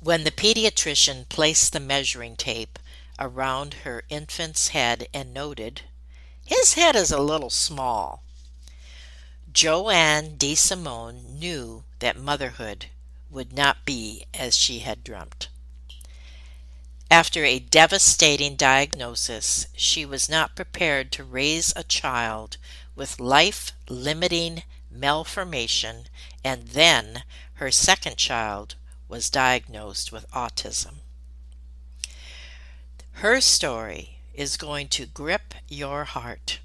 When the pediatrician placed the measuring tape around her infant's head and noted, "His head is a little small," Joanne De Simone knew that motherhood would not be as she had dreamt. After a devastating diagnosis, she was not prepared to raise a child with life-limiting malformation, and then her second child was diagnosed with autism. Her story is going to grip your heart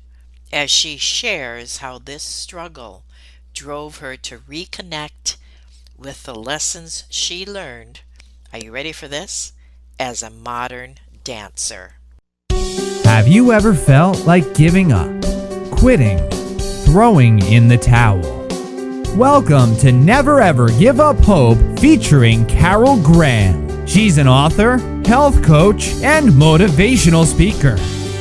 as she shares how this struggle drove her to reconnect with the lessons she learned. Are you ready for this? As a modern dancer. Have you ever felt like giving up, quitting, throwing in the towel? Welcome to Never Ever Give Up Hope featuring Carol Graham. She's an author, health coach, and motivational speaker.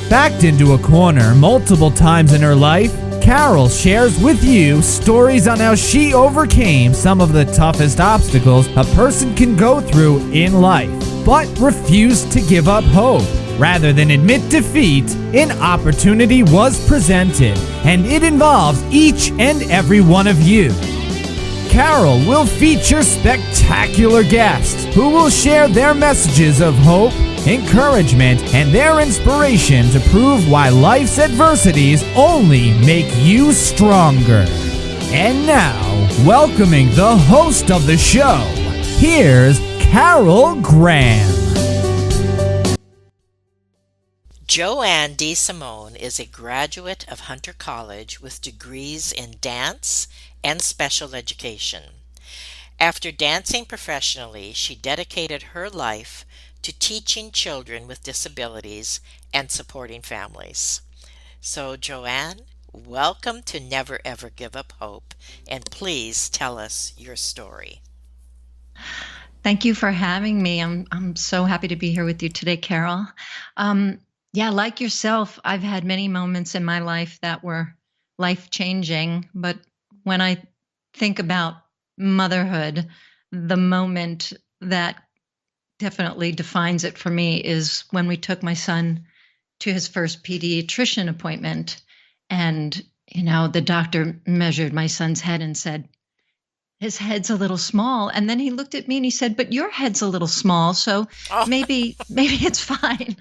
Backed into a corner multiple times in her life, Carol shares with you stories on how she overcame some of the toughest obstacles a person can go through in life, but refused to give up hope. Rather than admit defeat, an opportunity was presented, and it involves each and every one of you. Carol will feature spectacular guests who will share their messages of hope, encouragement, and their inspiration to prove why life's adversities only make you stronger. And now, welcoming the host of the show, here's Carol Graham. Joanne De Simone is a graduate of Hunter College with degrees in dance and special education. After dancing professionally, she dedicated her life to teaching children with disabilities and supporting families. So, Joanne, welcome to Never Ever Give Up Hope, and please tell us your story. Thank you for having me. I'm so happy to be here with you today, Carol. Yeah, like yourself, I've had many moments in my life that were life-changing, but when I think about motherhood, the moment that definitely defines it for me is when we took my son to his first pediatrician appointment. And, the doctor measured my son's head and said, "His head's a little small." And then he looked at me and he said, "But your head's a little small, so Oh, maybe it's fine."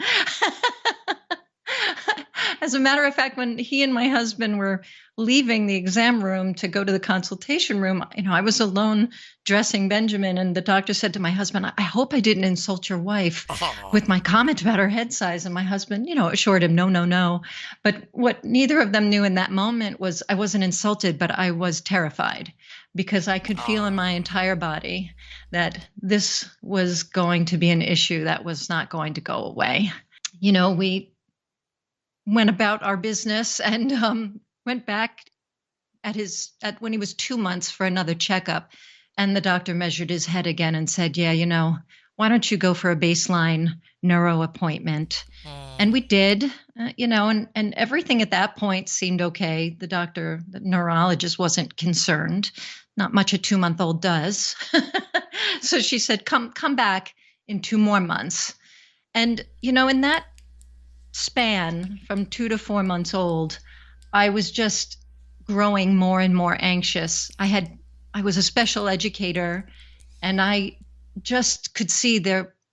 As a matter of fact, when he and my husband were leaving the exam room to go to the consultation room, I was alone dressing Benjamin, and the doctor said to my husband, "I hope I didn't insult your wife oh, with my comment about her head size." And my husband, assured him, "No, no, no." But what neither of them knew in that moment was I wasn't insulted, but I was terrified because I could feel in oh. my entire body that this was going to be an issue that was not going to go away. We went about our business and went back at when he was 2 months for another checkup, and the doctor measured his head again and said, "Yeah, why don't you go for a baseline neuro appointment?" Hmm. And we did, and everything at that point seemed okay. The neurologist wasn't concerned. Not much a 2-month-old does. So she said, come back in 2 more months. And, in that span from 2 to 4 months old, I was just growing more and more anxious. I was a special educator, and I just could see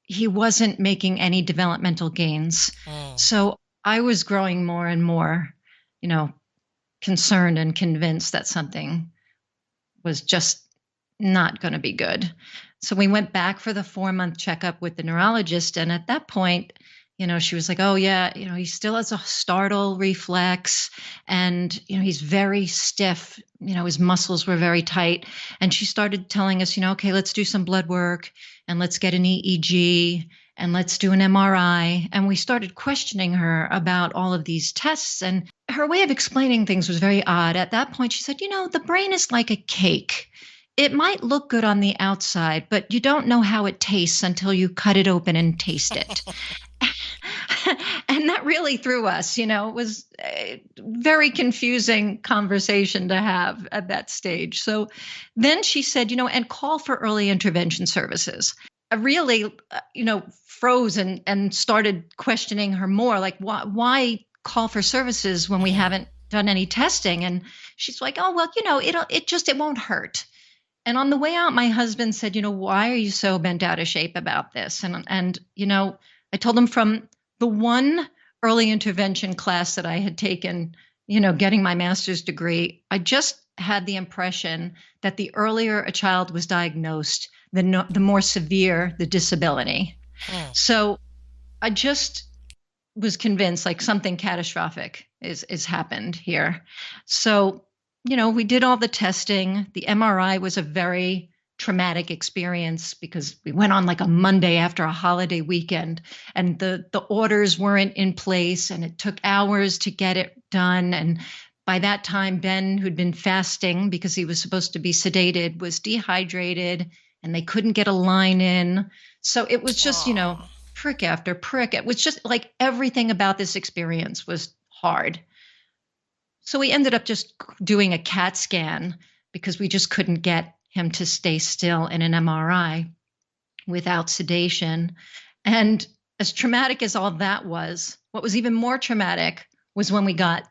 he wasn't making any developmental gains. Hmm. So I was growing more and more, you know, concerned and convinced that something was just not going to be good. So we went back for the 4-month checkup with the neurologist. And at that point, she was like, "Oh, yeah, he still has a startle reflex. And, he's very stiff. His muscles were very tight." And she started telling us, "Okay, let's do some blood work and let's get an EEG and let's do an MRI." And we started questioning her about all of these tests. And her way of explaining things was very odd. At that point, she said, "The brain is like a cake. It might look good on the outside, but you don't know how it tastes until you cut it open and taste it." And that really threw us. It was a very confusing conversation to have at that stage. So then she said, "And call for early intervention services." I really, froze and started questioning her more. Like, why call for services when we Mhm. haven't done any testing? And she's like, oh, well, it won't hurt. And on the way out, my husband said, why are you so bent out of shape about this? And I told him from the one early intervention class that I had taken, getting my master's degree, I just had the impression that the earlier a child was diagnosed, the more severe the disability. Hmm. So I just was convinced like something catastrophic is happened here. So, we did all the testing. The MRI was a very traumatic experience because we went on like a Monday after a holiday weekend, and the orders weren't in place, and it took hours to get it done. And by that time, Ben, who'd been fasting because he was supposed to be sedated, was dehydrated, and they couldn't get a line in. So it was just, Aw. prick after prick. It was just like everything about this experience was hard. So we ended up just doing a CAT scan because we just couldn't get him to stay still in an MRI without sedation. And as traumatic as all that was, what was even more traumatic was when we got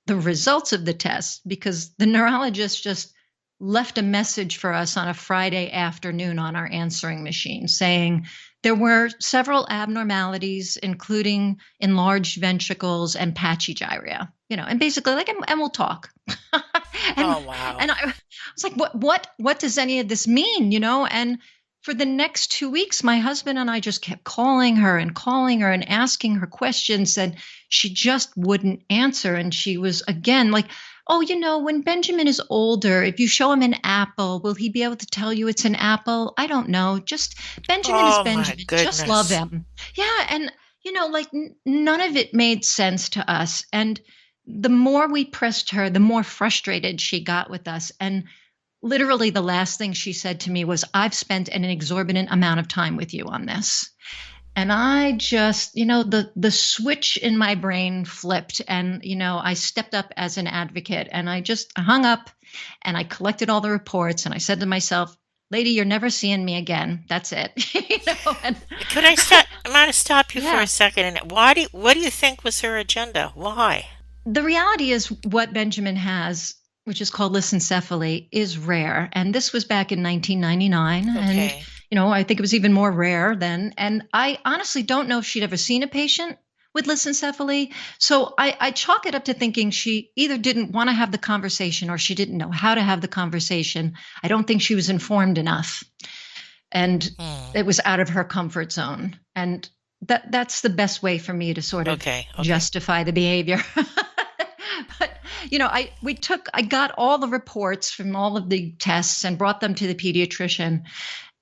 the results of the test, because the neurologist just left a message for us on a Friday afternoon on our answering machine saying there were several abnormalities, including enlarged ventricles and pachygyria, and basically like, and we'll talk. and Oh, wow. and I was like, what does any of this mean, And for the next 2 weeks, my husband and I just kept calling her and asking her questions, and she just wouldn't answer. And she was again like, oh, when Benjamin is older, if you show him an apple, will he be able to tell you it's an apple? I don't know. Just Benjamin is Oh, my Benjamin. Just love goodness. him. Yeah. And, like none of it made sense to us. And the more we pressed her, the more frustrated she got with us. And literally the last thing she said to me was, I've spent an exorbitant amount of time with you on this. And I just, the switch in my brain flipped, and I stepped up as an advocate, and I just hung up and I collected all the reports, and I said to myself, lady, you're never seeing me again. That's it. And Could I stop? I might stop you for a yeah. second. And what do you think was her agenda? Why? The reality is what Benjamin has, which is called lissencephaly, is rare. And this was back in 1999. And, Okay. I think it was even more rare then. And I honestly don't know if she'd ever seen a patient with lissencephaly. So I chalk it up to thinking she either didn't want to have the conversation or she didn't know how to have the conversation. I don't think she was informed enough. And Hmm. it was out of her comfort zone. And that's the best way for me to sort of Okay. Okay. justify the behavior. But I got all the reports from all of the tests and brought them to the pediatrician.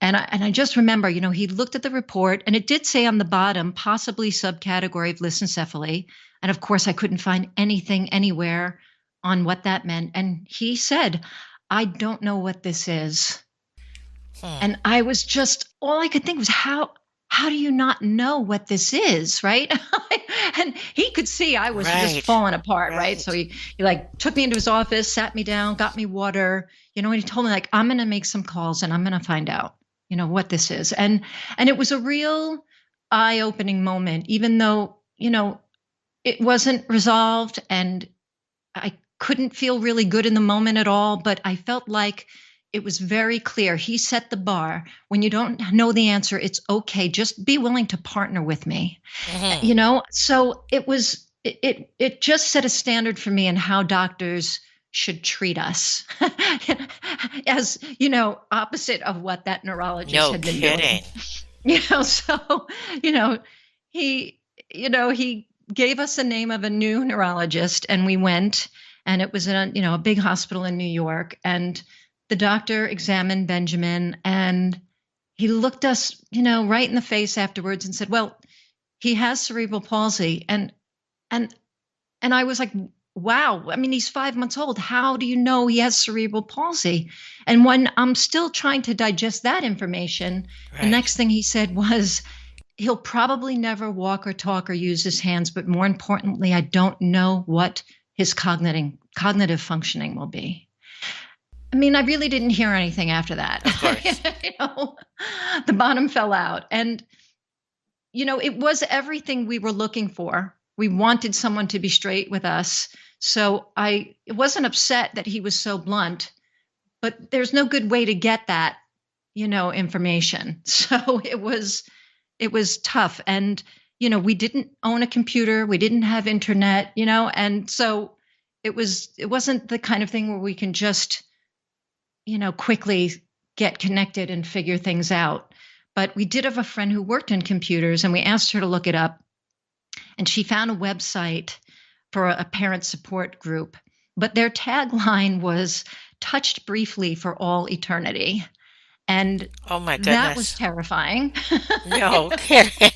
And I just remember, he looked at the report and it did say on the bottom, possibly subcategory of lissencephaly. And of course, I couldn't find anything anywhere on what that meant. And he said, I don't know what this is. Hmm. And I was just, all I could think was, how do you not know what this is, right? And he could see I was just Right. falling apart, right? So Right. he like took me into his office, sat me down, got me water, and he told me like, I'm going to make some calls and I'm going to find out, what this is. And it was a real eye-opening moment, even though, it wasn't resolved and I couldn't feel really good in the moment at all, but I felt like it was very clear. He set the bar. When you don't know the answer, it's okay. Just be willing to partner with me. Hmm. So it just set a standard for me in how doctors should treat us as, opposite of what that neurologist No had been doing. kidding. So, you know, he gave us the name of a new neurologist and we went, and it was in a big hospital in New York, and the doctor examined Benjamin and he looked us, right in the face afterwards and said, well, he has cerebral palsy. And and I was like, wow, I mean, he's 5 months old. How do you know he has cerebral palsy? And when I'm still trying to digest that information, the Right. next thing he said was, he'll probably never walk or talk or use his hands, but more importantly, I don't know what his cognitive functioning will be. I mean, I really didn't hear anything after that. Of course. You know, the bottom fell out. And, it was everything we were looking for. We wanted someone to be straight with us. So I wasn't upset that he was so blunt, but there's no good way to get that, information. So it was tough. And, we didn't own a computer, we didn't have internet, and so it wasn't the kind of thing where we can just, quickly get connected and figure things out. But we did have a friend who worked in computers, and we asked her to look it up. And she found a website for a parent support group. But their tagline was touched briefly for all eternity. And Oh my that was goodness. terrifying. No kidding.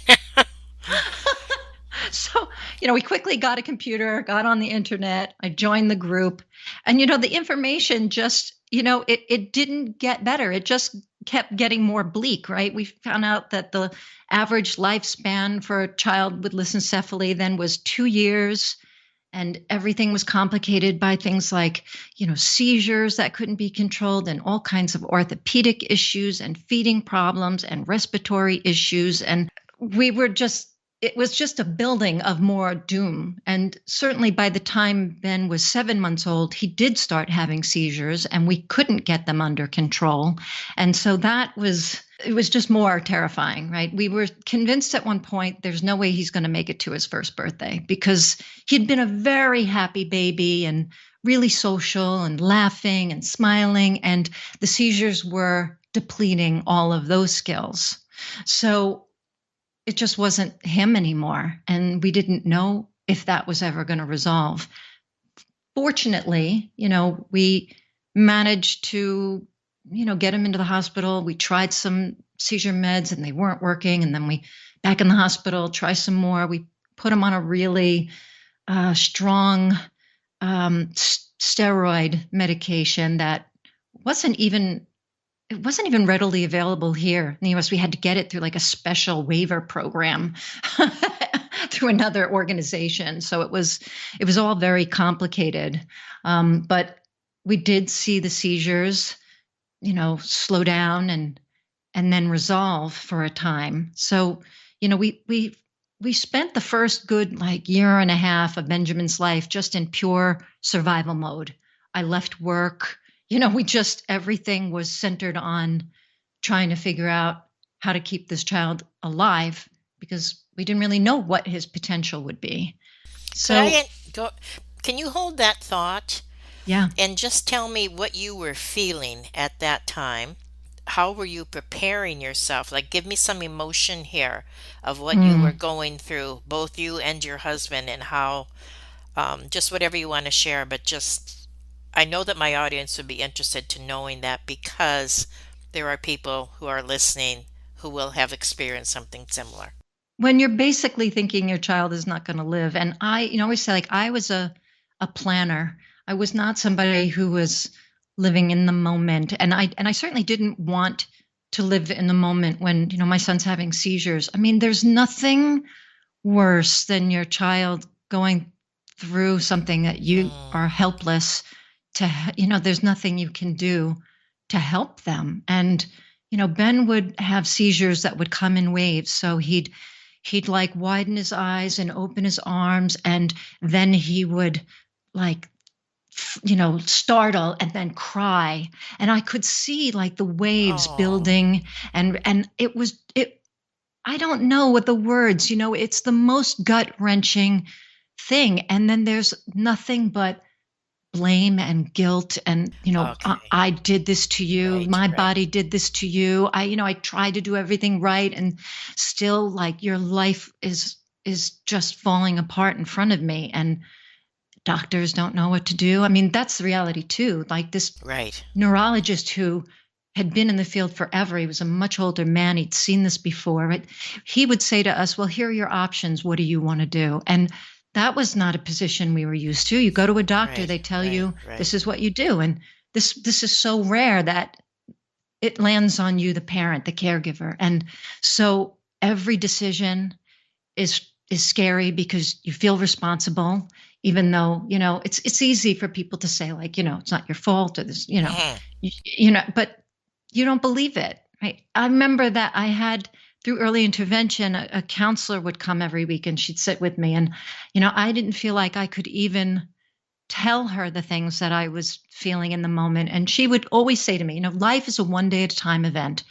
So, we quickly got a computer, got on the internet. I joined the group. And, the information just, it didn't get better. It just kept getting more bleak, right? We found out that the average lifespan for a child with lissencephaly then was 2 years. And everything was complicated by things like, seizures that couldn't be controlled, and all kinds of orthopedic issues and feeding problems and respiratory issues. And it was just a building of more doom. And certainly by the time Ben was 7 months old, he did start having seizures, and we couldn't get them under control. And so it was just more terrifying, right? We were convinced at one point there's no way he's going to make it to his first birthday, because he'd been a very happy baby and really social and laughing and smiling, and the seizures were depleting all of those skills. So it just wasn't him anymore. And we didn't know if that was ever going to resolve. Fortunately, we managed to, get him into the hospital. We tried some seizure meds and they weren't working. And then we back in the hospital, try some more. We put him on a really strong steroid medication that wasn't even it wasn't even readily available here in the US. We had to get it through like a special waiver program through another organization. So it was all very complicated. But we did see the seizures, slow down and then resolve for a time. So, we spent the first good year and a half of Benjamin's life just in pure survival mode. I left work. Everything was centered on trying to figure out how to keep this child alive, because we didn't really know what his potential would be. Could So, I go? Can you hold that thought yeah. and just tell me what you were feeling at that time? How were you preparing yourself? Like, give me some emotion here of what you were Mm. going through, both you and your husband, and how, just whatever you want to share, but just, I know that my audience would be interested to knowing that, because there are people who are listening who will have experienced something similar. When you're basically thinking your child is not going to live, and I always say, I was a planner. I was not somebody who was living in the moment, and I certainly didn't want to live in the moment when my son's having seizures. I mean, there's nothing worse than your child going through something that you Mm, are helpless there's nothing you can do to help them. And Ben would have seizures that would come in waves. So he'd like widen his eyes and open his arms, and then he would like startle and then cry, and I could see like the waves oh, building, and it I don't know what the words, it's the most gut-wrenching thing. And then there's nothing but blame and guilt, and okay. I did this to you, Right, my right. body did this to you, I tried to do everything right, and still like your life is just falling apart in front of me, and doctors don't know what to do. I mean, that's the reality too. Like this Right. neurologist who had been in the field forever, he was a much older man, he'd seen this before, right? He would say to us, well, here are your options, what do you want to do? And that was not a position we were used to. You go to a doctor, Right, they tell right, you right. this is what you do, and this is so rare that it lands on you, the parent, the caregiver. And so every decision is scary because you feel responsible. even though, it's easy for people to say, like, it's not your fault, or this, Mhm. but you don't believe it, right? I remember that I had, through early intervention, a counselor would come every week and she'd sit with me. And, I didn't feel like I could even tell her the things that I was feeling in the moment. And she would always say to me, life is a one day at a time event.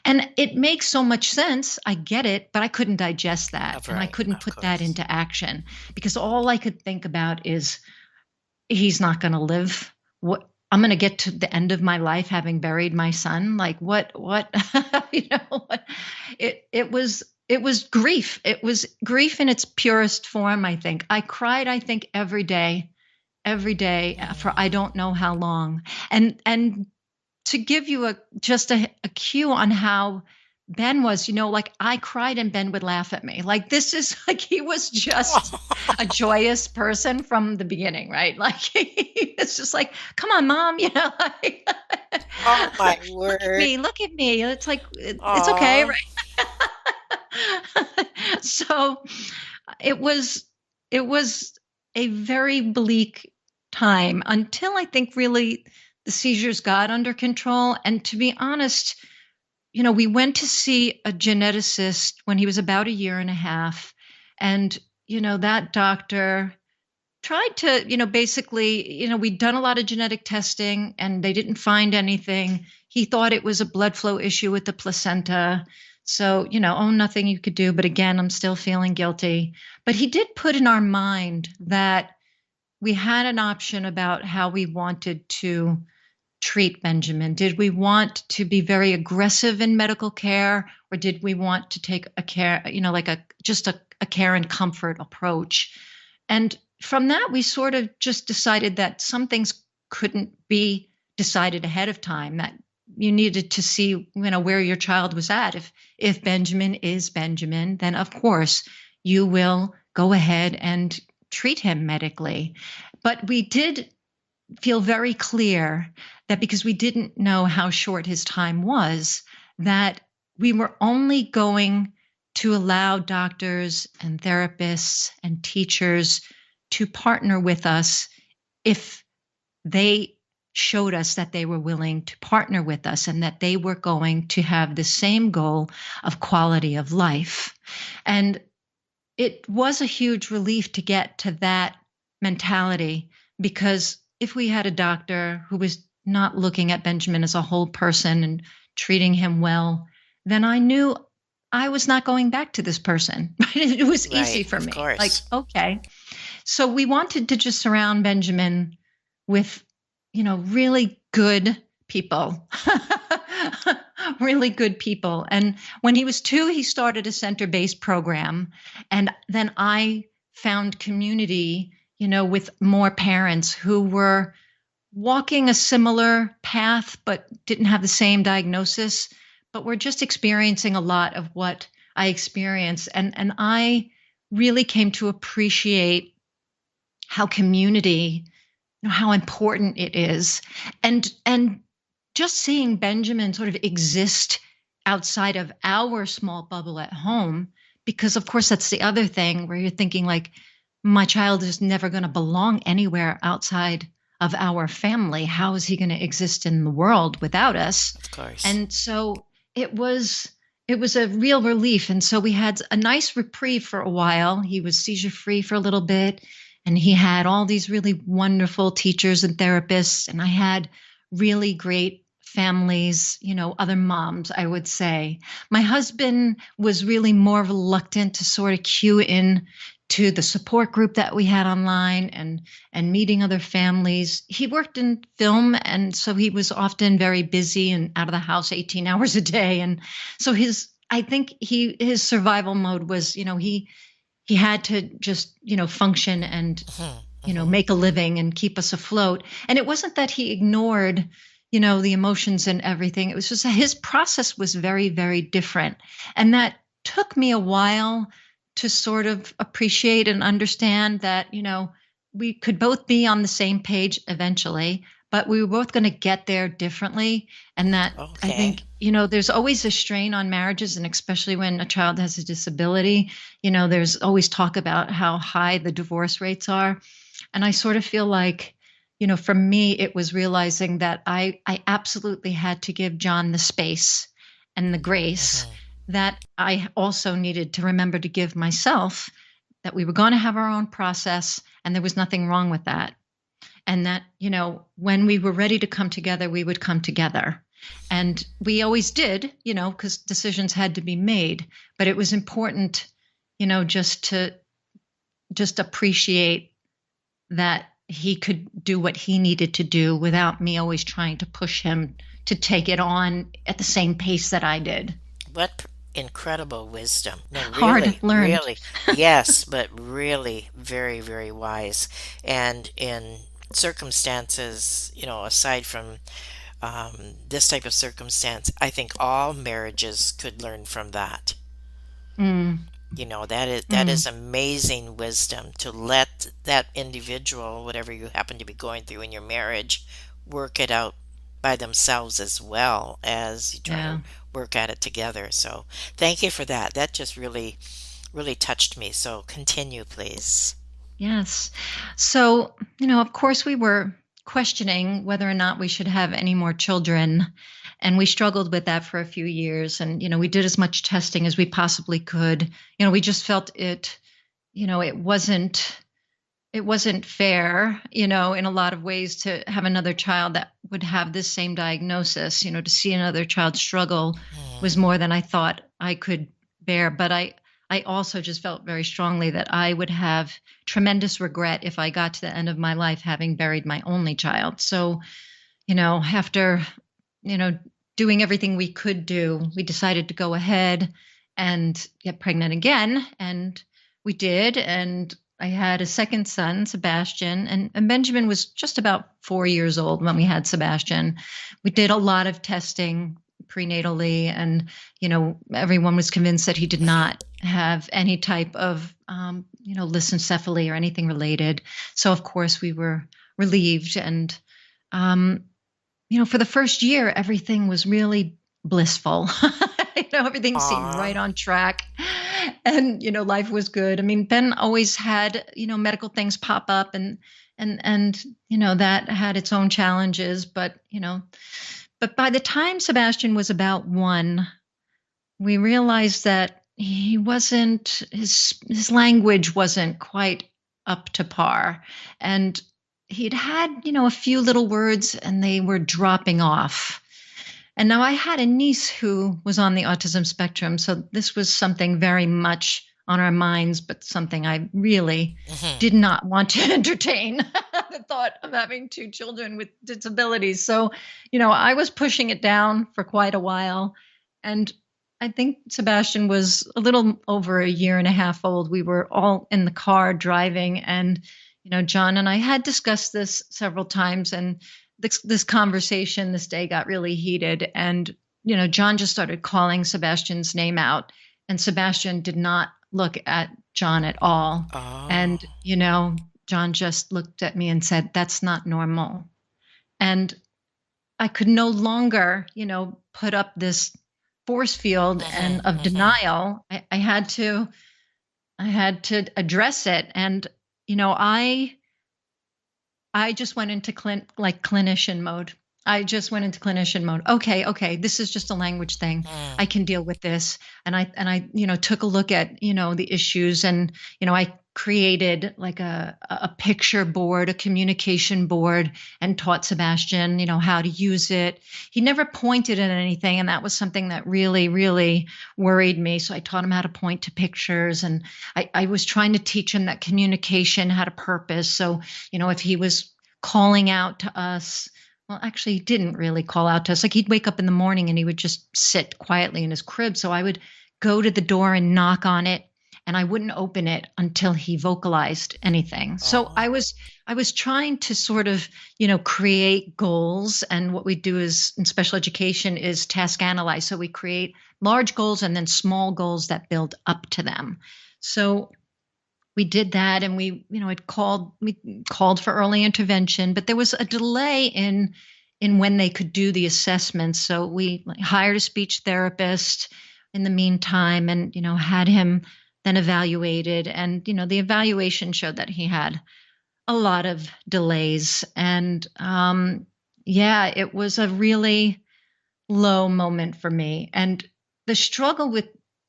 And it makes so much sense. I get it, but I couldn't digest that. And I Right, couldn't of put that course. into action because all I could think about is he's not going to live. What, I'm going to get to the end of my life having buried my son. Like what, what it was grief. It was grief in its purest form. I think I cried, every day for I Mm. don't know how long. And to give you just a cue on how Ben was, like I cried and Ben would laugh at me. Like this is like he was just a joyous person from the beginning, right? Like it's just like, come on, mom, like, Oh my look at word. me, look at me. It's like it's okay, Aw. right? So it was it was a very bleak time until I think really the seizures got under control. And to be honest, we went to see a geneticist when he was about a year and a half. And, that doctor tried to, basically, we'd done a lot of genetic testing and they didn't find anything. He thought it was a blood flow issue with the placenta. So, oh, nothing you could do. But again, I'm still feeling guilty. But he did put in our mind that we had an option about how we wanted to treat Benjamin. Did we want to be very aggressive in medical care, or did we want to take a care, like a care and comfort approach? And from that, we sort of just decided that some things couldn't be decided ahead of time, that you needed to see, where your child was at. If Benjamin is Benjamin, then of course you will go ahead and treat him medically. But we did feel very clear that because we didn't know how short his time was, that we were only going to allow doctors and therapists and teachers to partner with us if they showed us that they were willing to partner with us and that they were going to have the same goal of quality of life. And it was a huge relief to get to that mentality, because if we had a doctor who was not looking at Benjamin as a whole person and treating him well, then I knew I was not going back to this person. It was easy Right, for of me. Like, course. okay. So we wanted to just surround Benjamin with, really good people. Really good people. And when he was 2, he started a center-based program. And then I found community, with more parents who were walking a similar path but didn't have the same diagnosis, but were just experiencing a lot of what I experienced. And I really came to appreciate how community, how important it is. And just seeing Benjamin sort of exist outside of our small bubble at home, because of course that's the other thing where you're thinking like, my child is never going to belong anywhere outside of our family. How is he going to exist in the world without us? Of course. And so it was it was a real relief. And so we had a nice reprieve for a while. He was seizure free for a little bit, and he had all these really wonderful teachers and therapists. And I had really great families, other moms, I would say. My husband was really more reluctant to sort of cue in to the support group that we had online and meeting other families. He worked in film, and so he was often very busy and out of the house 18 hours a day. And so I think his survival mode was, he had to just, function and, Mhm, mhm. make a living and keep us afloat. And it wasn't that he ignored, the emotions and everything. It was just that his process was very, very different. And that took me a while to sort of appreciate and understand that, we could both be on the same page eventually, but we were both going to get there differently. And that I Okay. think, there's always a strain on marriages, and especially when a child has a disability, there's always talk about how high the divorce rates are. And I sort of feel like, for me, it was realizing that I absolutely had to give John the space and the grace Mhm. that I also needed to remember to give myself, that we were going to have our own process and there was nothing wrong with that. And that, when we were ready to come together, we would come together. And we always did, because decisions had to be made. But it was important, just to just appreciate that he could do what he needed to do without me always trying to push him to take it on at the same pace that I did. Incredible wisdom. No, Hard really, learned. really. Yes, but really very, very wise. And in circumstances, aside from this type of circumstance, I think all marriages could learn from that. Mm, That is mm, amazing wisdom to let that individual, whatever you happen to be going through in your marriage, work it out by themselves as well as you try to yeah. work at it together. So thank you for that. That just really, really touched me. So continue, please. Yes. So, of course, we were questioning whether or not we should have any more children. And we struggled with that for a few years. And, we did as much testing as we possibly could. We just felt it, it wasn't fair, in a lot of ways to have another child that would have this same diagnosis. To see another child struggle was Mm, more than I thought I could bear. But I also just felt very strongly that I would have tremendous regret if I got to the end of my life having buried my only child. So, after, you know, doing everything we could do, we decided to go ahead and get pregnant again. And we did. And I had a second son, Sebastian, and Benjamin was just about 4 years old when we had Sebastian. We did a lot of testing prenatally, and everyone was convinced that he did mhm. not have any type of lissencephaly or anything related. So of course we were relieved, and um, for the first year, everything was really blissful. Everything seemed Aw. right on track. And, life was good. I mean, Ben always had, medical things pop up, and, that had its own challenges. But by the time Sebastian was about 1, we realized that his language wasn't quite up to par. And he'd had, a few little words and they were dropping off. And now I had a niece who was on the autism spectrum, so this was something very much on our minds, but something I really Mhm. did not want to entertain, the thought of having 2 children with disabilities. So, I was pushing it down for quite a while. And I think Sebastian was a little over a year and a half old. We were all in the car driving, and John and I had discussed this several times, and this conversation this day got really heated. And John just started calling Sebastian's name out, and Sebastian did not look at John at all. Oh. And John just looked at me and said, "That's not normal." And I could no longer put up this force field Mhm, and of mhm. denial. I had to address it. And you know i I just went into clinician mode. I just went into clinician mode. Okay, okay, this is just a language thing. Mm. I can deal with this. And I took a look at, the issues, and I created like a picture board, a communication board, and taught Sebastian, how to use it. He never pointed at anything, and that was something that really, really worried me. So I taught him how to point to pictures, and I was trying to teach him that communication had a purpose. So if he was calling out to us, well, actually, he didn't really call out to us. Like, he'd wake up in the morning and he would just sit quietly in his crib. So I would go to the door and knock on it, and I wouldn't open it until he vocalized anything. So Oh. I was trying to sort of, create goals. And what we do is in special education is task analyze. So we create large goals and then small goals that build up to them. So we did that, and we called for early intervention, but there was a delay in when they could do the assessments. So we hired a speech therapist in the meantime, and had him then evaluated. And the evaluation showed that he had a lot of delays. And yeah, it was a really low moment for me. And the struggle with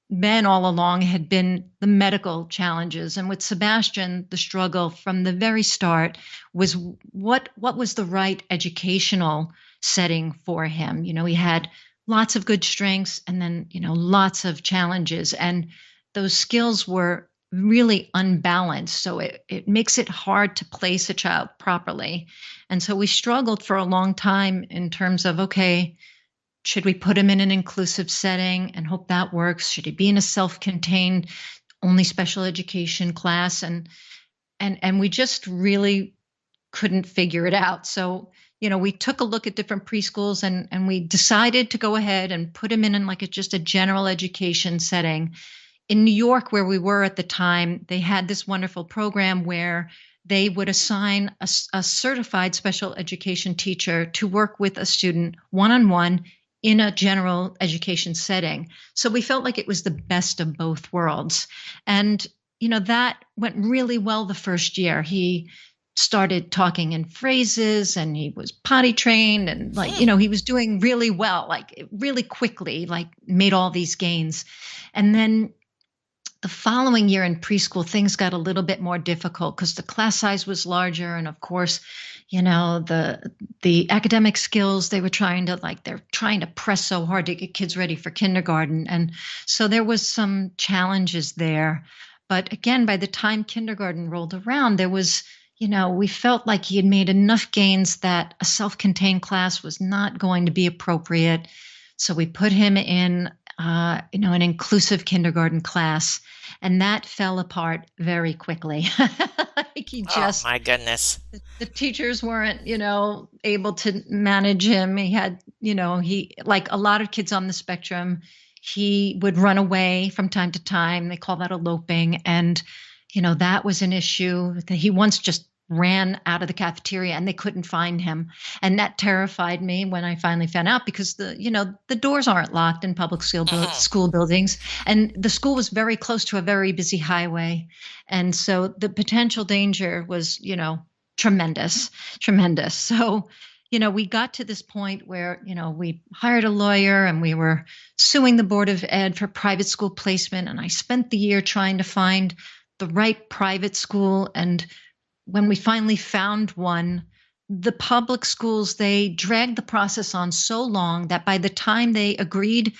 Ben all along had been the medical challenges. And with Sebastian, the struggle from the very start was what was the right educational setting for him. He had lots of good strengths and then, lots of challenges. And those skills were really unbalanced. So it makes it hard to place a child properly. And so we struggled for a long time in terms of, okay, should we put him in an inclusive setting and hope that works? Should he be in a self-contained, only special education class? And we just really couldn't figure it out. So, we took a look at different preschools and we decided to go ahead and put him in like just a general education setting. In New York, where we were at the time, they had this wonderful program where they would assign a certified special education teacher to work with a student one-on-one in a general education setting. So we felt like it was the best of both worlds. And, that went really well the first year. He started talking in phrases and he was potty trained and he was doing really well, like really quickly, like made all these gains. And then the following year in preschool, things got a little bit more difficult because the class size was larger. And of course, the academic skills they're trying to press so hard to get kids ready for kindergarten. And so there was some challenges there. But again, by the time kindergarten rolled around, there was, we felt like he had made enough gains that a self-contained class was not going to be appropriate. So we put him in an inclusive kindergarten class, and that fell apart very quickly. Like Oh my goodness. the teachers weren't, able to manage him. He had, he, like a lot of kids on the spectrum, he would run away from time to time. They call that eloping. And, that was an issue that he once just ran out of the cafeteria and they couldn't find him. And that terrified me when I finally found out because the doors aren't locked in public school buildings. And the school was very close to a very busy highway. And so the potential danger was, tremendous, tremendous. So, we got to this point where, we hired a lawyer and we were suing the Board of Ed for private school placement. And I spent the year trying to find the right private school. And when we finally found one, the public schools, they dragged the process on so long that by the time they agreed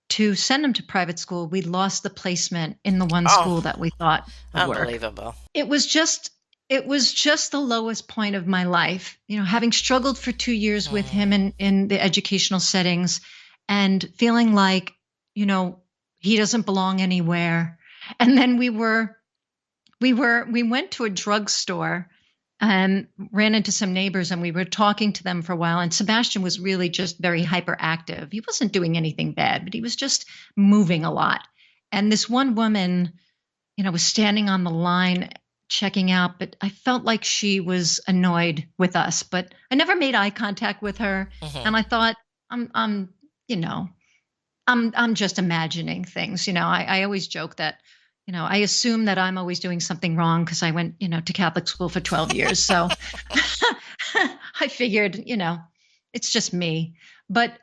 to send them to private school, we lost the placement in the one Oh, school that we thought would work. unbelievable. It was just the lowest point of my life, having struggled for 2 years with him in the educational settings and feeling like, he doesn't belong anywhere. And then we went to a drugstore and ran into some neighbors and we were talking to them for a while. And Sebastian was really just very hyperactive. He wasn't doing anything bad, but he was just moving a lot. And this one woman, was standing on the line checking out, but I felt like she was annoyed with us, but I never made eye contact with her. Hmm. And I thought, I'm just imagining things. I always joke that, I assume that I'm always doing something wrong because I went, to Catholic school for 12 years. So I figured, it's just me. But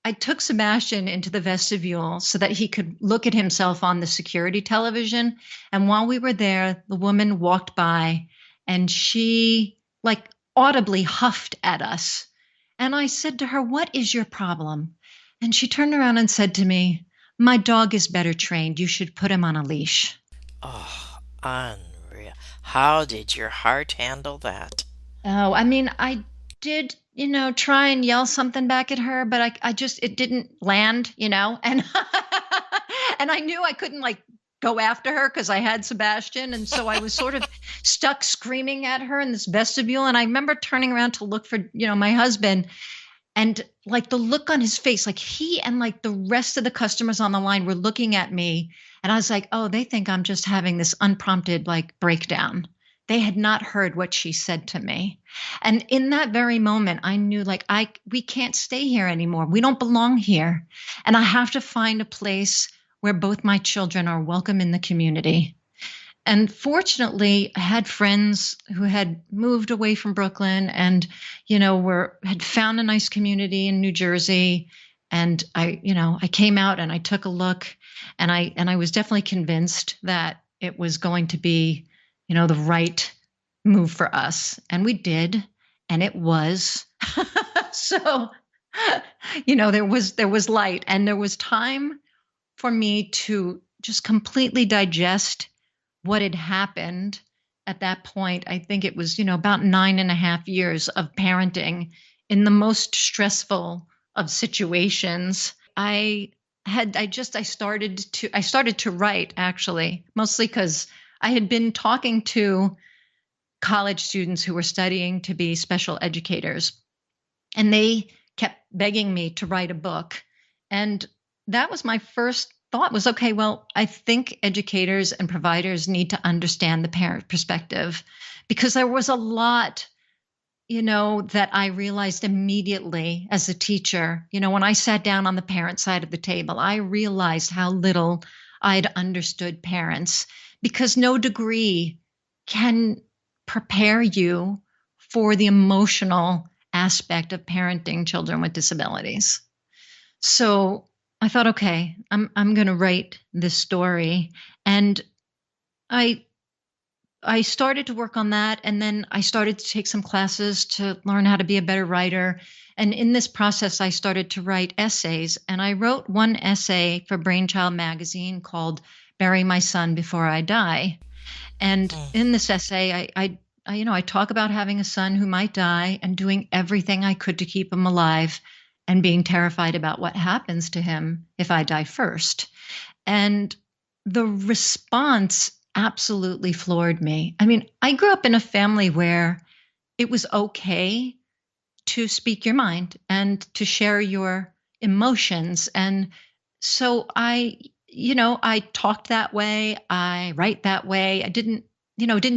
I took Sebastian into the vestibule so that he could look at himself on the security television. And while we were there, the woman walked by and she like audibly huffed at us. And I said to her, "What is your problem?" And she turned around and said to me, "My dog is better trained. You should put him on a leash." Oh, unreal. How did your heart handle that? Oh, I mean, I did, try and yell something back at her, but I just, it didn't land, and, and I knew I couldn't like go after her because I had Sebastian. And so I was sort of stuck screaming at her in this vestibule. And I remember turning around to look for, my husband and like the look on his face, like he and like the rest of the customers on the line were looking at me. And I was like, oh, they think I'm just having this unprompted like breakdown. They had not heard what she said to me. And in that very moment, I knew like we can't stay here anymore. We don't belong here. And I have to find a place where both my children are welcome in the community. And fortunately, I had friends who had moved away from Brooklyn and, had found a nice community in New Jersey. And I came out and I took a look, and I was definitely convinced that it was going to be, the right move for us. And we did, and it was. So, there was light, and there was time for me to just completely digest what had happened at that point. I think it was, about 9.5 years of parenting in the most stressful of situations. I started to write, actually, mostly because I had been talking to college students who were studying to be special educators, and they kept begging me to write a book. And that was my first thought, was, okay, well, I think educators and providers need to understand the parent perspective, because there was a lot, that I realized immediately as a teacher. When I sat down on the parent side of the table, I realized how little I'd understood parents, because no degree can prepare you for the emotional aspect of parenting children with disabilities. So I thought, okay, I'm going to write this story, and I I started to work on that, and then I started to take some classes to learn how to be a better writer. And in this process, I started to write essays, and I wrote one essay for Brainchild magazine called "Bury My Son Before I Die." And Mm. in this essay, I talk about having a son who might die and doing everything I could to keep him alive, and being terrified about what happens to him if I die first. And the response absolutely floored me. I mean, I grew up in a family where it was okay to speak your mind and to share your emotions. And so I talked that way, I write that way. It didn't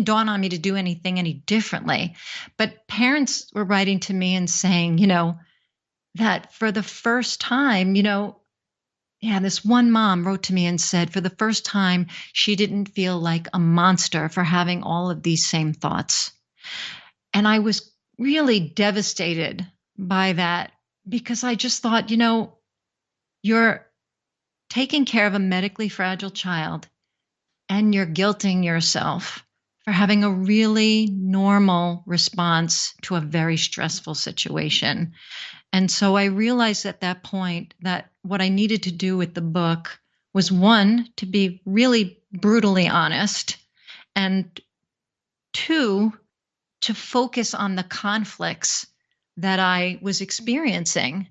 dawn on me to do anything any differently. But parents were writing to me and saying, that for the first time, yeah, this one mom wrote to me and said for the first time, she didn't feel like a monster for having all of these same thoughts. And I was really devastated by that, because I just thought, you're taking care of a medically fragile child, and you're guilting yourself for having a really normal response to a very stressful situation. And so I realized at that point that what I needed to do with the book was, one, to be really brutally honest, and two, to focus on the conflicts that I was experiencing,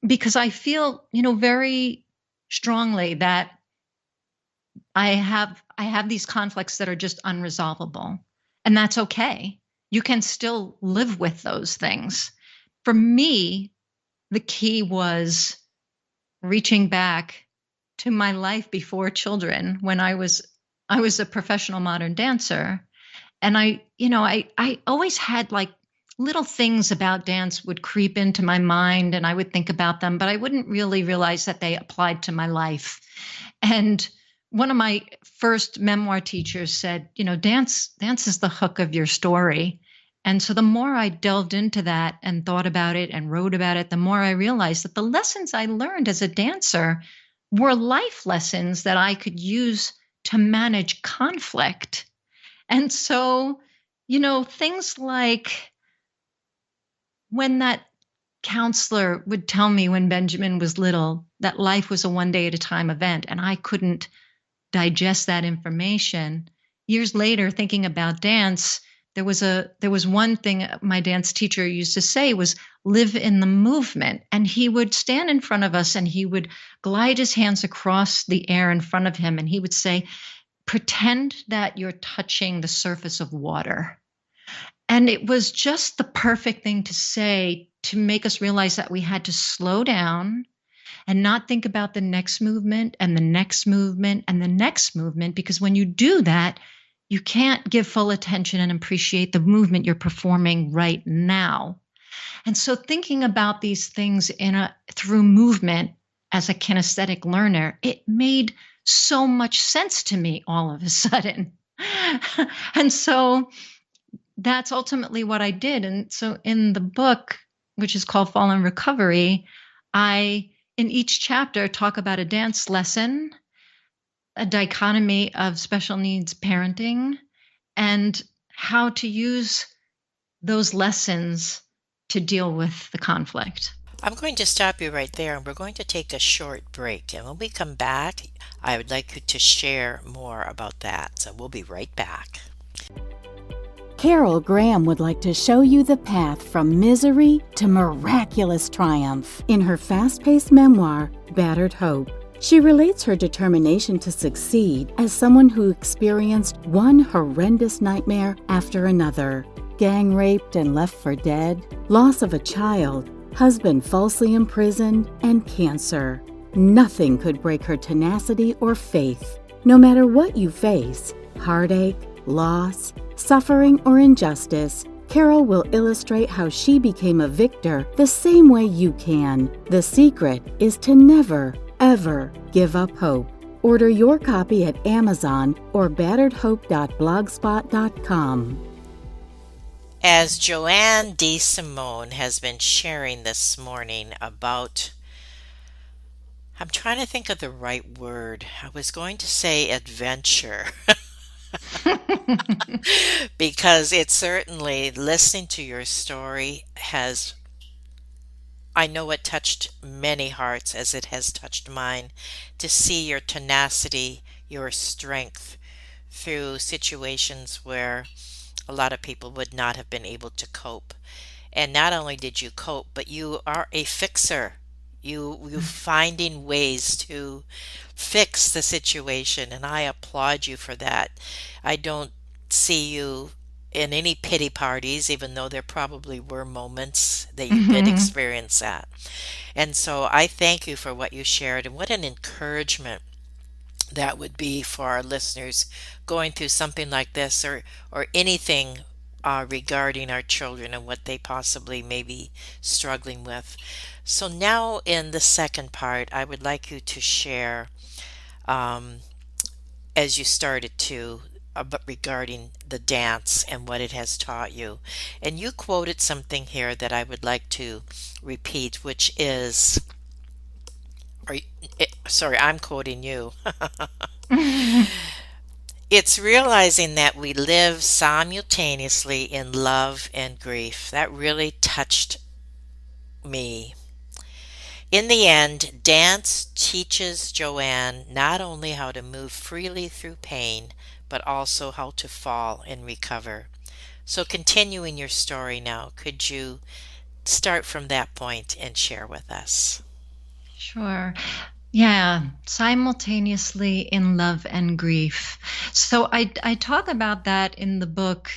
because I feel, very strongly that I have these conflicts that are just unresolvable, and that's okay. You can still live with those things. For me, the key was reaching back to my life before children, when I was a professional modern dancer. And I always had, like, little things about dance would creep into my mind, and I would think about them, but I wouldn't really realize that they applied to my life. And one of my first memoir teachers said, dance is the hook of your story. And so the more I delved into that and thought about it and wrote about it, the more I realized that the lessons I learned as a dancer were life lessons that I could use to manage conflict. And so, things like when that counselor would tell me when Benjamin was little that life was a one day at a time event, and I couldn't digest that information. Years later, thinking about dance, there was one thing my dance teacher used to say was, live in the movement. And he would stand in front of us, and he would glide his hands across the air in front of him, and he would say, pretend that you're touching the surface of water. And it was just the perfect thing to say, to make us realize that we had to slow down and not think about the next movement and the next movement and the next movement, because when you do that, you can't give full attention and appreciate the movement you're performing right now. And so thinking about these things through movement as a kinesthetic learner, it made so much sense to me all of a sudden. And so that's ultimately what I did. And so in the book, which is called Fall in Recovery, I, in each chapter, talk about a dance lesson, a dichotomy of special needs parenting, and how to use those lessons to deal with the conflict. I'm going to stop you right there and we're going to take a short break. And when we come back, I would like you to share more about that. So we'll be right back. Carol Graham would like to show you the path from misery to miraculous triumph in her fast-paced memoir, Battered Hope. She relates her determination to succeed as someone who experienced one horrendous nightmare after another. Gang raped and left for dead, loss of a child, husband falsely imprisoned, and cancer. Nothing could break her tenacity or faith. No matter what you face, heartache, loss, suffering, or injustice, Carol will illustrate how she became a victor the same way you can. The secret is to never, ever give up hope. Order your copy at Amazon or batteredhope.blogspot.com. As Joanne De Simone has been sharing this morning about, I'm trying to think of the right word. I was going to say adventure. Because it certainly, listening to your story has, I know it touched many hearts as it has touched mine, to see your tenacity, your strength through situations where a lot of people would not have been able to cope. And not only did you cope, but you are a fixer. You finding ways to fix the situation, and I applaud you for that. I don't see you in any pity parties, even though there probably were moments that you did Mhm. experience that. And so I thank you for what you shared, and what an encouragement that would be for our listeners going through something like this, or anything regarding our children and what they possibly may be struggling with. So now in the second part, I would like you to share, um, as you started to, about regarding the dance and what it has taught you. And you quoted something here that I would like to repeat, which is, or, sorry, I'm quoting you. It's realizing that we live simultaneously in love and grief. That really touched me. In the end, dance teaches Joanne not only how to move freely through pain, but also how to fall and recover. So, continuing your story now, could you start from that point and share with us? Sure. Yeah, simultaneously in love and grief. So I talk about that in the book,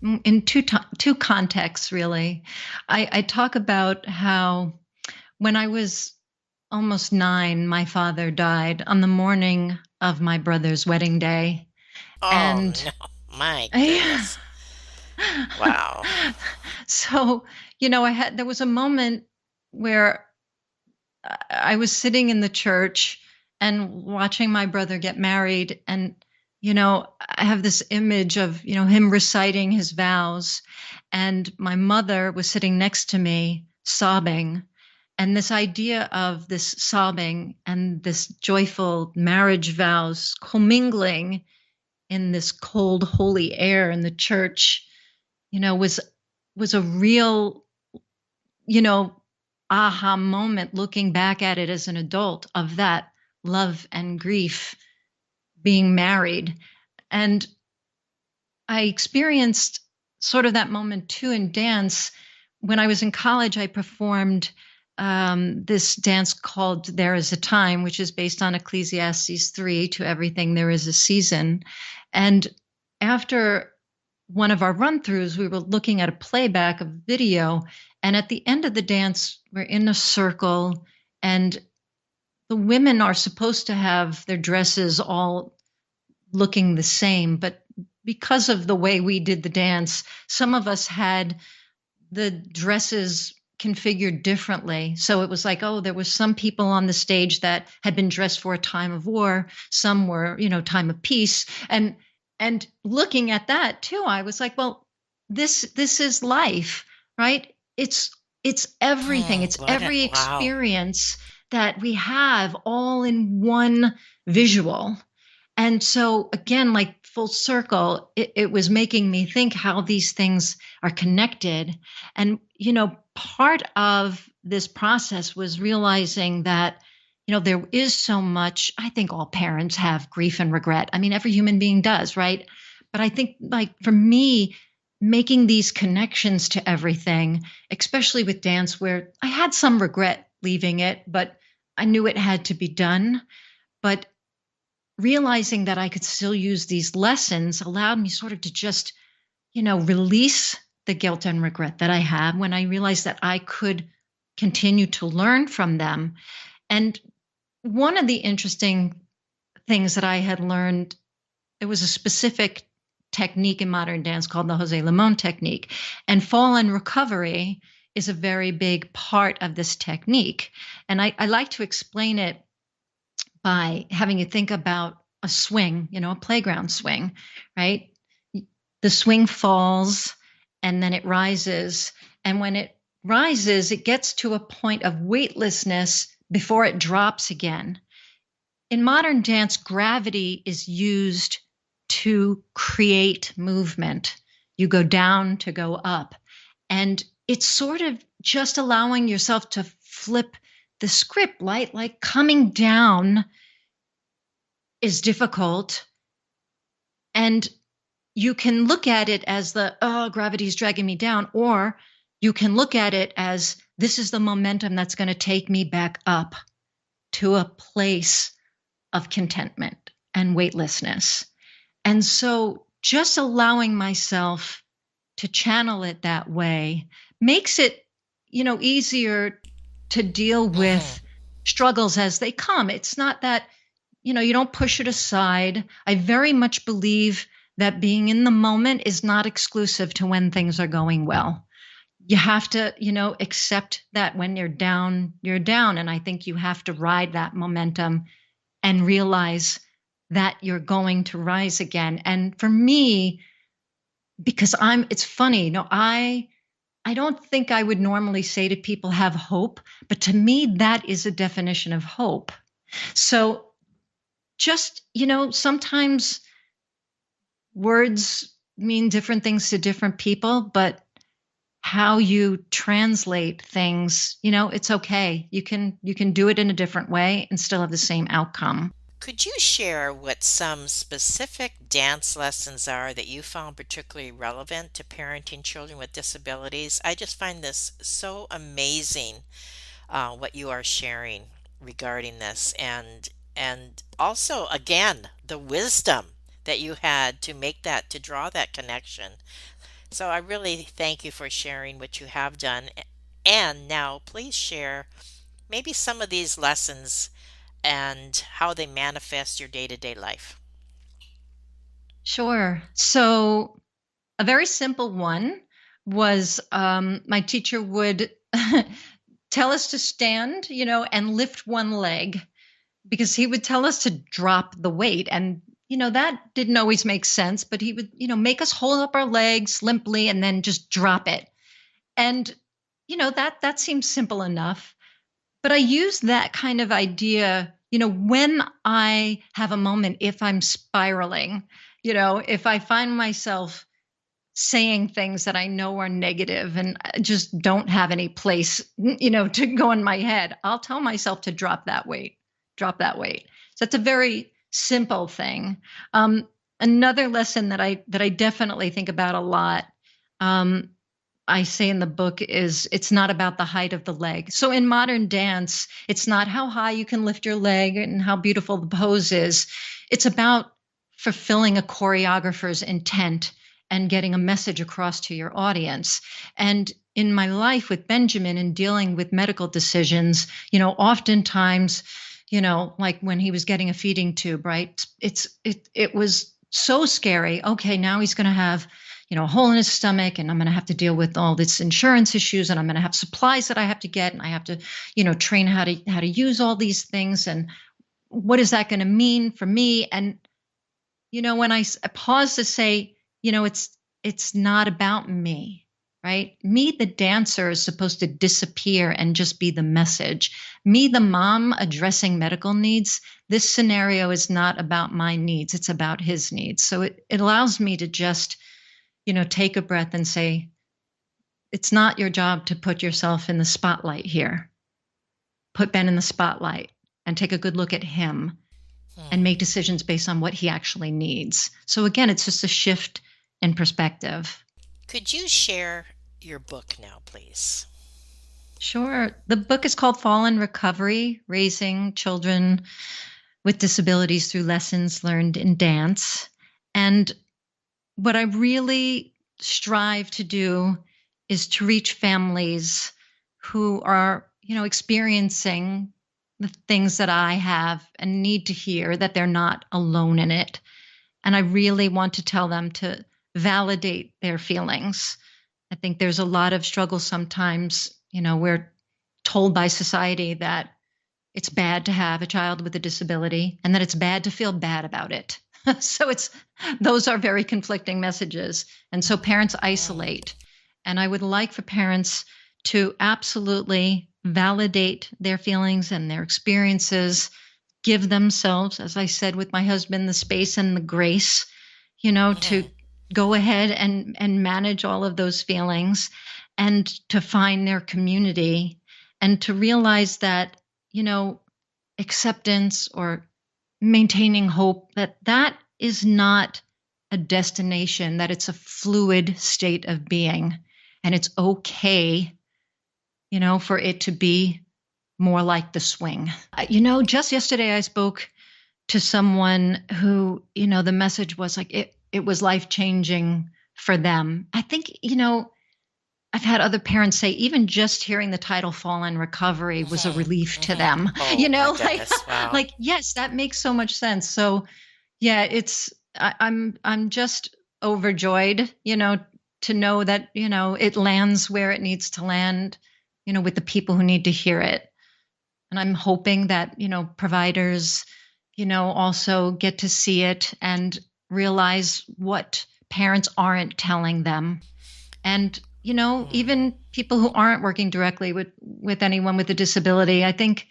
in two contexts really. I talk about how when I was almost 9, my father died on the morning of my brother's wedding day, Oh, and no, my I, goodness. Wow. so there was a moment where I was sitting in the church and watching my brother get married. And, I have this image of, him reciting his vows. And my mother was sitting next to me sobbing. And this idea of this sobbing and this joyful marriage vows commingling in this cold, holy air in the church, was a real, you know, aha moment looking back at it as an adult of that love and grief being married. And I experienced sort of that moment too in dance. When I was in college, I performed this dance called There Is a Time, which is based on Ecclesiastes 3, to everything there is a season. And after one of our run throughs, we were looking at a playback of video. And at the end of the dance, we're in a circle, and the women are supposed to have their dresses all looking the same. But because of the way we did the dance, some of us had the dresses configured differently. So it was like, oh, there was some people on the stage that had been dressed for a time of war, some were, time of peace. And looking at that too, I was like, well, this is life, right? It's everything. It's every Wow. experience that we have all in one visual. And so again, like full circle, it was making me think how these things are connected. And, part of this process was realizing that, there is so much. I think all parents have grief and regret. I mean, every human being does, right? But I think, like, for me, making these connections to everything, especially with dance, where I had some regret leaving it, but I knew it had to be done. But realizing that I could still use these lessons allowed me sort of to just, release the guilt and regret that I have when I realized that I could continue to learn from them. And one of the interesting things that I had learned, it was a specific technique in modern dance called the Jose Limon technique. And fall and recovery is a very big part of this technique. And I like to explain it by having you think about a swing, a playground swing, right? The swing falls and then it rises. And when it rises, it gets to a point of weightlessness before it drops again. In modern dance, gravity is used to create movement. You go down to go up. And it's sort of just allowing yourself to flip the script, like coming down is difficult. And you can look at it as gravity is dragging me down, or you can look at it as this is the momentum that's going to take me back up to a place of contentment and weightlessness. And so just allowing myself to channel it that way makes it, easier to deal with struggles as they come. It's not that, you don't push it aside. I very much believe that being in the moment is not exclusive to when things are going well. You have to, accept that when you're down, you're down. And I think you have to ride that momentum and realize that you're going to rise again. And for me, because it's funny, I don't think I would normally say to people have hope, but to me, that is a definition of hope. So just, sometimes words mean different things to different people, but how you translate things, it's okay. You can do it in a different way and still have the same outcome. Could you share what some specific dance lessons are that you found particularly relevant to parenting children with disabilities? I just find this so amazing, what you are sharing regarding this, and also again the wisdom that you had to make that to draw that connection. So I really thank you for sharing what you have done. And now please share maybe some of these lessons and how they manifest your day-to-day life. Sure. So a very simple one was my teacher would tell us to stand, and lift one leg because he would tell us to drop the weight. And, that didn't always make sense, but he would, make us hold up our legs limply and then just drop it. And, that seems simple enough. But I use that kind of idea, when I have a moment, if I'm spiraling, if I find myself saying things that I know are negative and I just don't have any place, to go in my head, I'll tell myself to drop that weight, drop that weight. So it's a very simple thing. Another lesson that I definitely think about a lot, I say in the book, is it's not about the height of the leg. So in modern dance, it's not how high you can lift your leg and how beautiful the pose is. It's about fulfilling a choreographer's intent and getting a message across to your audience. And in my life with Benjamin and dealing with medical decisions, oftentimes, like when he was getting a feeding tube, right? It was so scary. Okay, now he's going to have, a hole in his stomach, and I'm going to have to deal with all this insurance issues, and I'm going to have supplies that I have to get, and I have to, train how to use all these things, and what is that going to mean for me? And when I pause to say, it's not about me, right? Me, the dancer, is supposed to disappear and just be the message. Me, the mom addressing medical needs, this scenario is not about my needs. It's about his needs. So it allows me to just, take a breath and say, it's not your job to put yourself in the spotlight here. Put Ben in the spotlight and take a good look at him and make decisions based on what he actually needs. So again, it's just a shift in perspective. Could you share your book now, please? Sure. The book is called Fall in Recovery: Raising Children with Disabilities Through Lessons Learned in Dance. And what I really strive to do is to reach families who are, experiencing the things that I have and need to hear that they're not alone in it. And I really want to tell them to validate their feelings. I think there's a lot of struggle sometimes. We're told by society that it's bad to have a child with a disability and that it's bad to feel bad about it. So those are very conflicting messages. And so parents isolate. And I would like for parents to absolutely validate their feelings and their experiences, give themselves, as I said with my husband, the space and the grace, to go ahead and manage all of those feelings and to find their community and to realize that, acceptance or maintaining hope, that is not a destination, that it's a fluid state of being. And it's okay, for it to be more like the swing. Just yesterday I spoke to someone who, the message was like, it was life-changing for them. I think, I've had other parents say even just hearing the title Fall in Recovery was a relief to them. Oh, my goodness. Wow. Like, yes, that makes so much sense. So yeah, I'm just overjoyed, to know that, it lands where it needs to land, with the people who need to hear it. And I'm hoping that, providers, also get to see it and realize what parents aren't telling them. And, even people who aren't working directly with anyone with a disability, I think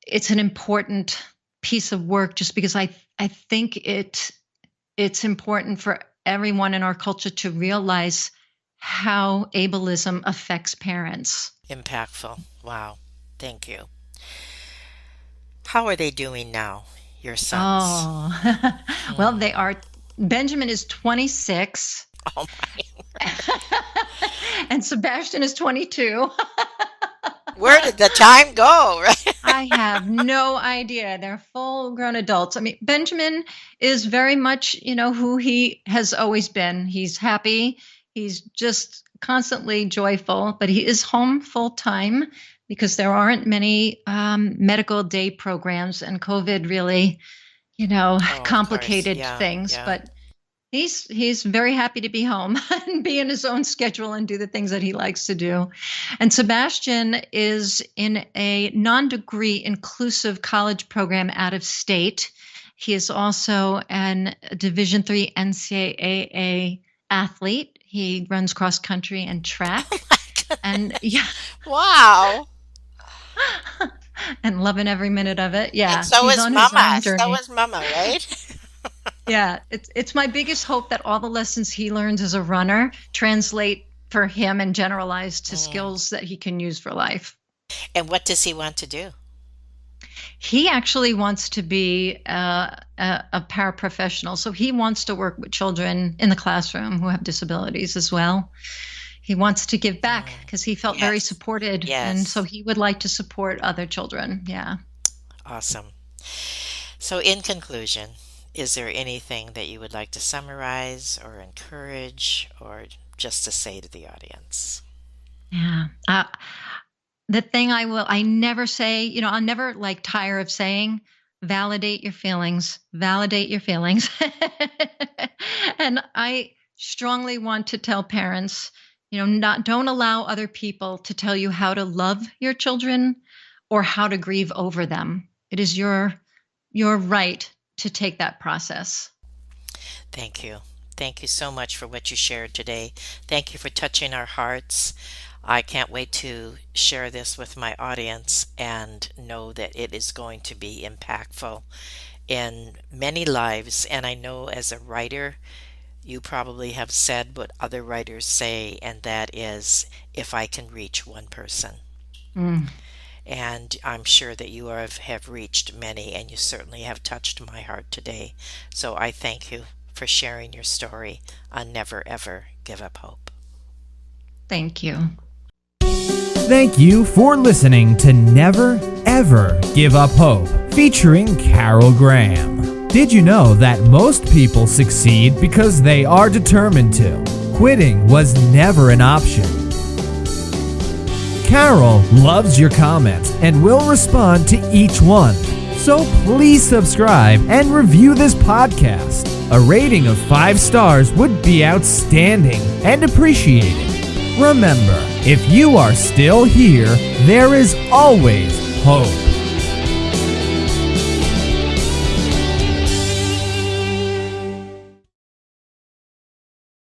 it's an important piece of work just because I think it's important for everyone in our culture to realize how ableism affects parents. Impactful. Wow. Thank you. How are they doing now, your sons? Oh, well, they are. Benjamin is 26. Oh, my. And Sebastian is 22. Where did the time go? Right? I have no idea. They're full grown adults. I mean, Benjamin is very much, who he has always been. He's happy. He's just constantly joyful, but he is home full time because there aren't many medical day programs, and COVID really, complicated things. Yeah. But he's very happy to be home and be in his own schedule and do the things that he likes to do. And Sebastian is in a non-degree inclusive college program out of state. He is also a Division III NCAA athlete. He runs cross country and track. And yeah. Wow. And loving every minute of it. Yeah. And so he's is on his Mama. own journey. So is Mama, right? Yeah, it's my biggest hope that all the lessons he learns as a runner translate for him and generalize to skills that he can use for life. And what does he want to do? He actually wants to be a paraprofessional. So he wants to work with children in the classroom who have disabilities as well. He wants to give back because he felt very supported. Yes. And so he would like to support other children. Yeah. Awesome. So in conclusion, is there anything that you would like to summarize or encourage or just to say to the audience? Yeah. The thing I never say, I'll never tire of saying, validate your feelings, validate your feelings. And I strongly want to tell parents, don't allow other people to tell you how to love your children or how to grieve over them. It is your right to take that process. Thank you. Thank you so much for what you shared today. Thank you for touching our hearts. I can't wait to share this with my audience and know that it is going to be impactful in many lives. And I know as a writer, you probably have said what other writers say, and that is, if I can reach one person. Mm, And I'm sure that you have reached many, and you certainly have touched my heart today. So I thank you for sharing your story on Never Ever Give Up Hope. thank you. Thank you for listening to Never Ever Give Up Hope, featuring Carol Graham. Did you know that most people succeed because they are determined to? Quitting was never an option. Carol loves your comments and will respond to each one. So please subscribe and review this podcast. A rating of 5 stars would be outstanding and appreciated. Remember, if you are still here, there is always hope.